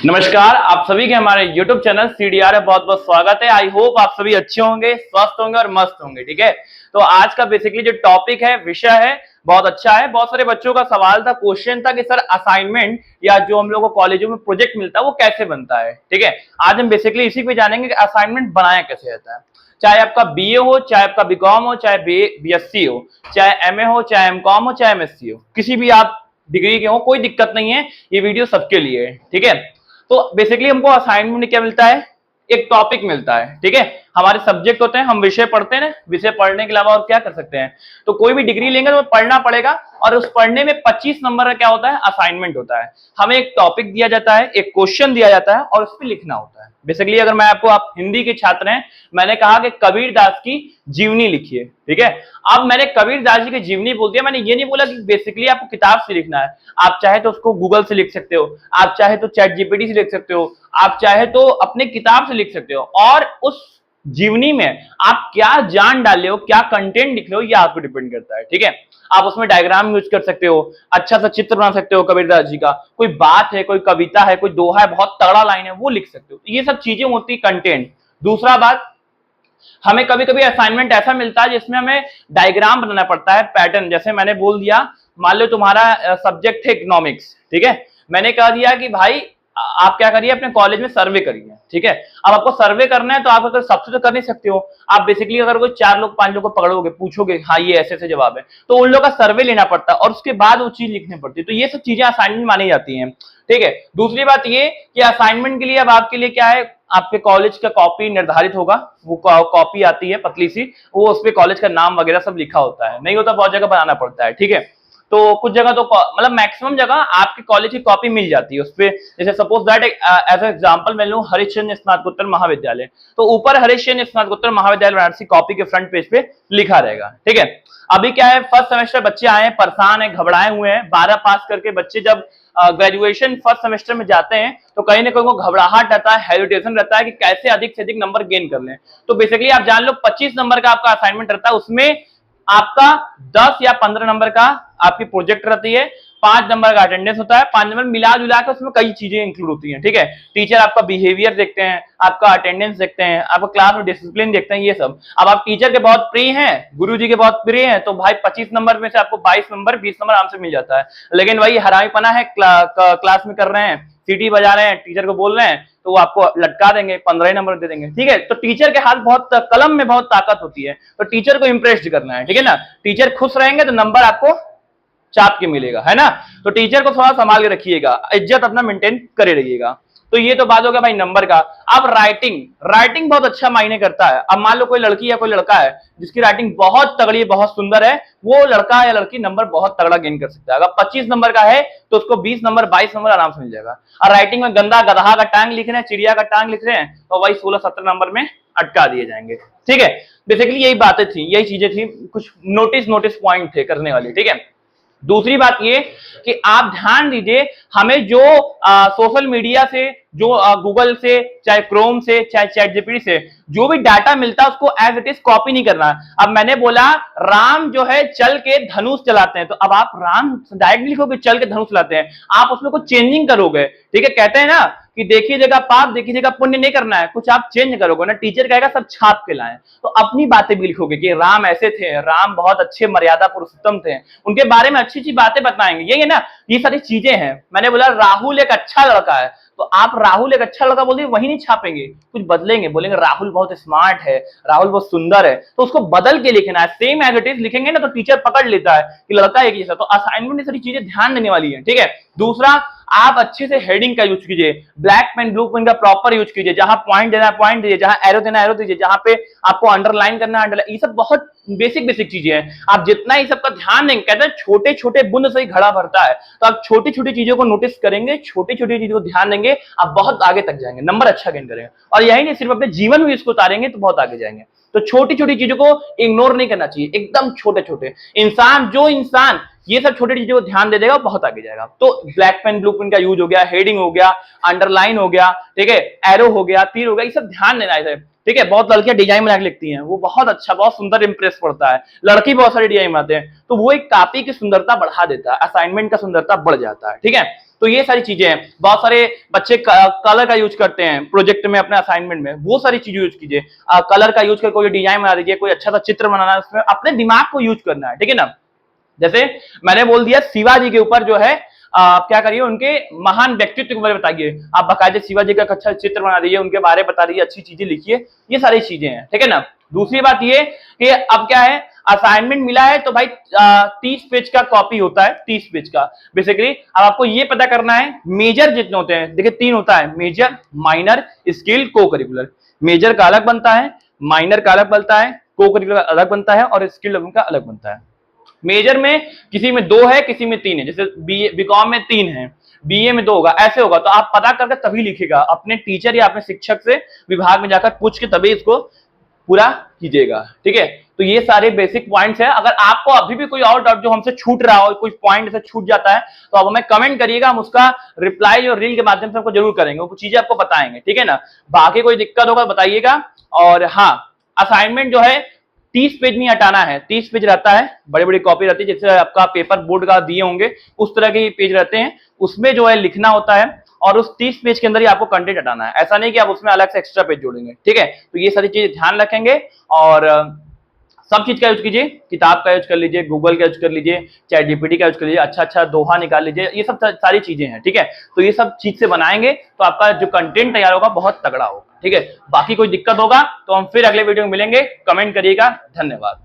नमस्कार, आप सभी के हमारे YouTube चैनल CDR में बहुत बहुत स्वागत है। आई होप आप सभी अच्छे होंगे, स्वस्थ होंगे और मस्त होंगे। ठीक है, तो आज का बेसिकली जो टॉपिक है, विषय है, बहुत अच्छा है। बहुत सारे बच्चों का सवाल था, क्वेश्चन था कि सर असाइनमेंट या जो हम लोग को कॉलेजों में प्रोजेक्ट मिलता है वो कैसे बनता है। ठीक है, आज हम बेसिकली इसी पे जानेंगे कि असाइनमेंट बनाया कैसे जाता है। चाहे आपका बीए हो, चाहे आपका बीकॉम हो, चाहे बीएससी हो, चाहे एमए हो, चाहे एमकॉम हो, चाहे एमएससी हो, किसी भी आप डिग्री के हो, कोई दिक्कत नहीं है। ये वीडियो सबके लिए है। ठीक है, तो बेसिकली हमको असाइनमेंट में क्या मिलता है, एक टॉपिक मिलता है। ठीक है, हमारे सब्जेक्ट होते हैं, हम विषय पढ़ते हैं। विषय पढ़ने के अलावा और क्या कर सकते हैं, तो कोई भी डिग्री लेंगे तो पढ़ना पड़ेगा। और उस पढ़ने में 25 नंबर का क्या होता है, असाइनमेंट होता है। हमें एक टॉपिक दिया जाता है, एक क्वेश्चन दिया जाता है और उस पर लिखना होता है। बेसिकली अगर मैं आपको, आप हिंदी के छात्र हैं, मैंने कहा कि कबीर दास की जीवनी लिखिए। ठीक है, अब मैंने कबीर दास जी की जीवनी बोल दिया, मैंने ये नहीं बोला कि बेसिकली आपको किताब से लिखना है। आप चाहे तो उसको गूगल से लिख सकते हो, आप चाहे तो चैट जीपीटी से लिख सकते हो, आप चाहे तो अपने किताब से लिख सकते हो। और उस जीवनी में आप क्या जान डाले हो, क्या कंटेंट लिख रहे हो, ये आपको डिपेंड करता है। ठीक है, आप उसमें डायग्राम यूज कर सकते हो, अच्छा सा चित्र बना सकते हो कबीरदास जी का, कोई बात है, कोई कविता है, कोई दोहा है, बहुत तगड़ा लाइन है, वो लिख सकते हो। ये सब चीजें होती है कंटेंट। दूसरा बात, हमें कभी कभी असाइनमेंट ऐसा मिलता है जिसमें हमें डायग्राम बनाना पड़ता है, पैटर्न। जैसे मैंने बोल दिया, मान लो तुम्हारा सब्जेक्ट है इकोनॉमिक्स। ठीक है, मैंने कह दिया कि भाई आप क्या करिए, अपने कॉलेज में सर्वे करिए। ठीक है, अब आपको सर्वे करना है तो आप अगर सबसे तो कर नहीं सकते हो। आप बेसिकली अगर कोई 4 लोग 5 लोग को पकड़ोगे, पूछोगे हाँ ये ऐसे ऐसे जवाब है, तो उन लोग का सर्वे लेना पड़ता है और उसके बाद वो चीज लिखनी पड़ती है। तो ये सब चीजें असाइनमेंट मानी जाती हैं। ठीक है, दूसरी बात ये कि असाइनमेंट के लिए अब आपके लिए क्या है, आपके कॉलेज का कॉपी निर्धारित होगा। वो कॉपी आती है पतली सी, वो उस पे कॉलेज का नाम वगैरह सब लिखा होता है। नहीं होता बहुत जगह बनाना पड़ता है। ठीक है, तो कुछ जगह तो मतलब मैक्सिमम जगह आपके कॉलेज की कॉपी मिल जाती है उस पे। जैसे सपोज दैट एज एग्जांपल मैं लूं, हरिश्चंद्र स्नातकोत्तर महाविद्यालय, तो ऊपर हरिश्चंद्र स्नातकोत्तर महाविद्यालय वाराणसी कॉपी के फ्रंट पेज पे लिखा रहेगा। ठीक है, अभी क्या है, फर्स्ट सेमेस्टर बच्चे आए हैं, परेशान है, घबराए हुए हैं। 12 पास करके बच्चे जब ग्रेजुएशन फर्स्ट सेमेस्टर में जाते हैं तो कहीं ना कहीं वो घबराहट रहता है, हेजिटेशन रहता है कि कैसे अधिक से अधिक नंबर गेन कर लें। तो बेसिकली आप जान लो 25 नंबर का आपका असाइनमेंट रहता है, उसमें आपका 10 या 15 नंबर का आपकी प्रोजेक्ट रहती है, 5 नंबर का अटेंडेंस होता है, 5 नंबर मिला जुला के उसमें कई चीजें इंक्लूड होती हैं। ठीक है, टीचर आपका बिहेवियर देखते हैं, आपका अटेंडेंस देखते हैं, आपका क्लास में डिसिप्लिन देखते हैं, ये सब। अब आप टीचर के बहुत प्रिय हैं, गुरु जी के बहुत प्रिय हैं, तो भाई 25 नंबर में से आपको 22 नंबर 20 नंबर आराम से मिल जाता है। लेकिन भाई हरामीपना है, क्लास में कर रहे हैं, सीटी बजा रहे हैं, टीचर को बोल रहे हैं, तो वो आपको लटका देंगे, 15 नंबर दे देंगे। ठीक है, तो टीचर के हाथ बहुत, कलम में बहुत ताकत होती है, तो टीचर को इंप्रेस करना है। ठीक है ना, टीचर खुश रहेंगे तो नंबर आपको चाप के मिलेगा, है ना। तो टीचर को थोड़ा संभाल के रखिएगा, इज्जत अपना मेंटेन करे रहिएगा। तो ये तो बात हो गया भाई नंबर का। अब राइटिंग बहुत अच्छा मायने करता है। अब मान लो कोई लड़की या कोई लड़का है जिसकी राइटिंग बहुत तगड़ी है, बहुत सुंदर है, वो लड़का या लड़की नंबर बहुत तगड़ा गेन कर सकता है। अगर 25 नंबर का है तो उसको 20 नंबर 22 नंबर आराम से मिल जाएगा। और राइटिंग में गंदा गधा का टांग लिख रहे हैं, चिड़िया का टांग लिख रहे हैं, तो वही 16-17 नंबर में अटका दिए जाएंगे। ठीक है, बेसिकली यही बातें थी, यही चीजें थी, कुछ नोटिस पॉइंट थे करने वाले। ठीक है, दूसरी बात ये कि आप ध्यान दीजिए, हमें जो सोशल मीडिया से, जो गूगल से, चाहे क्रोम से, चाहे चैट जीपीटी से जो भी डाटा मिलता है उसको एज इट इज कॉपी नहीं करना है। अब मैंने बोला राम जो है चल के धनुष चलाते हैं, तो अब आप राम डायरेक्ट लिखोगे चल के धनुष चलाते हैं, आप उसमें कुछ चेंजिंग करोगे। ठीक है, कहते हैं ना कि देखी जगह पाप देखी जगह पुण्य नहीं करना है, कुछ आप चेंज करोगे ना। टीचर कहेगा सब छाप के लाएं, तो अपनी बातें भी लिखोगे कि राम ऐसे थे, राम बहुत अच्छे मर्यादा पुरुषोत्तम थे, उनके बारे में अच्छी अच्छी बातें बताएंगे। ये है ना, ये सारी चीजें हैं। मैंने बोला राहुल एक अच्छा लड़का है, तो आप राहुल एक अच्छा लड़का बोल दिए, वही नहीं छापेंगे, कुछ बदलेंगे, बोलेंगे राहुल बहुत स्मार्ट है, राहुल बहुत सुंदर है, तो उसको बदल के लिखना है। सेम एज इट इज लिखेंगे ना तो टीचर पकड़ लेता है कि लड़का एक जैसा। तो असाइनमेंट ये सारी चीजें ध्यान देने वाली है। ठीक है, दूसरा, आप अच्छे से हेडिंग का यूज कीजिए, ब्लैक पेन ब्लू पेन का प्रॉपर यूज कीजिए, जहां पॉइंट देना है पॉइंट दीजिए, जहां एरो देना है एरो दीजिए, जहां पे आपको अंडरलाइन करना है अंडरलाइन। ये सब बहुत बेसिक चीजें हैं, आप जितना ही सबका ध्यान देंगे, कहते हैं छोटे छोटे बूंद से ही घड़ा भरता है, तो आप छोटी छोटी चीजों को नोटिस करेंगे, छोटी छोटी चीजों को ध्यान देंगे, आप बहुत आगे तक जाएंगे, नंबर अच्छा गेन करेंगे। और यही नहीं, सिर्फ अपने जीवन में इसको उतारेंगे तो बहुत आगे जाएंगे। तो छोटी छोटी चीजों को इग्नोर नहीं करना चाहिए, एकदम छोटे छोटे। इंसान ये सब छोटी चीजों को ध्यान दे देगा, बहुत आगे जाएगा। तो ब्लैक पेन ब्लू पेन का यूज हो गया, हेडिंग हो गया, अंडरलाइन हो गया, ठीक है, एरो हो गया, तीर हो गया, ये सब ध्यान देना है। ठीक है, बहुत लड़कियां डिजाइन बना के लिखती हैं, वो बहुत अच्छा, बहुत सुंदर इंप्रेस पड़ता है। लड़की बहुत सारी डिजाइन बनाते हैं, तो वो एक कॉपी की सुंदरता बढ़ा देता है, असाइनमेंट का सुंदरता बढ़ जाता है। ठीक है, तो ये सारी चीजें हैं। बहुत सारे बच्चे कलर का यूज करते हैं प्रोजेक्ट में, अपने असाइनमेंट में, वो सारी चीजें यूज कीजिए। कलर का यूज कर कोई डिजाइन बना दीजिए, कोई अच्छा सा चित्र बनाना है, उसमें अपने दिमाग को यूज करना है, ठीक है ना। जैसे मैंने बोल दिया शिवाजी के ऊपर जो है आप क्या करिए, उनके महान व्यक्तित्व के बारे में बताइए। आप बाकायदे शिवाजी का अच्छा चित्र बना दीजिए, उनके बारे में बता दीजिए, अच्छी चीजें लिखिए, ये सारी चीजें हैं, ठीक है ना। दूसरी बात ये कि अब क्या है, असाइनमेंट मिला है तो भाई 30 पेज का कॉपी होता है, 30 पेज का बेसिकली। अब आपको ये पता करना है मेजर जितने होते हैं, देखिए 3 होता है, मेजर, माइनर, स्किल, को करिकुलर। मेजर का अलग बनता है, माइनर का अलग बनता है, को करिकुलर का अलग बनता है, और स्किल का अलग बनता है। मेजर में किसी में 2 है, किसी में 3 है, जैसे बीकॉम में 3 है, बीए में 2 होगा, ऐसे होगा। तो आप पता करके तभी लिखिएगा, अपने टीचर या अपने शिक्षक से विभाग में जाकर पूछ के तभी इसको पूरा कीजिएगा, ठीक है। तो ये सारे बेसिक पॉइंट्स हैं। अगर आपको अभी भी कोई और डाउट जो हमसे छूट रहा हो, कोई पॉइंट से छूट जाता है, तो आप हमें कमेंट करिएगा, हम उसका रिप्लाई जो रील के माध्यम से आपको जरूर करेंगे, वो चीजें आपको बताएंगे, ठीक है ना। बाकी कोई दिक्कत होगा बताइएगा। और हाँ, असाइनमेंट जो है 30 पेज में हटाना है, 30 पेज रहता है, बड़ी बड़ी कॉपी रहती है, जैसे आपका पेपर बोर्ड का दिए होंगे उस तरह के पेज रहते हैं, उसमें जो है लिखना होता है, और उस 30 पेज के अंदर ही आपको कंटेंट हटाना है। ऐसा नहीं कि आप उसमें अलग से एक्स्ट्रा पेज जोड़ेंगे, ठीक है। तो ये सारी चीजें ध्यान रखेंगे, और सब चीज का यूज कीजिए, किताब का यूज कर लीजिए, गूगल का यूज कर लीजिए, चाहे जीपीटी का यूज कर लीजिए, अच्छा अच्छा दोहा निकाल लीजिए, ये सब सारी चीजें हैं, ठीक है। तो ये सब चीज से बनाएंगे तो आपका जो कंटेंट तैयार होगा बहुत तगड़ा होगा, ठीक है। बाकी कोई दिक्कत होगा तो हम फिर अगले वीडियो में मिलेंगे, कमेंट करिएगा। धन्यवाद।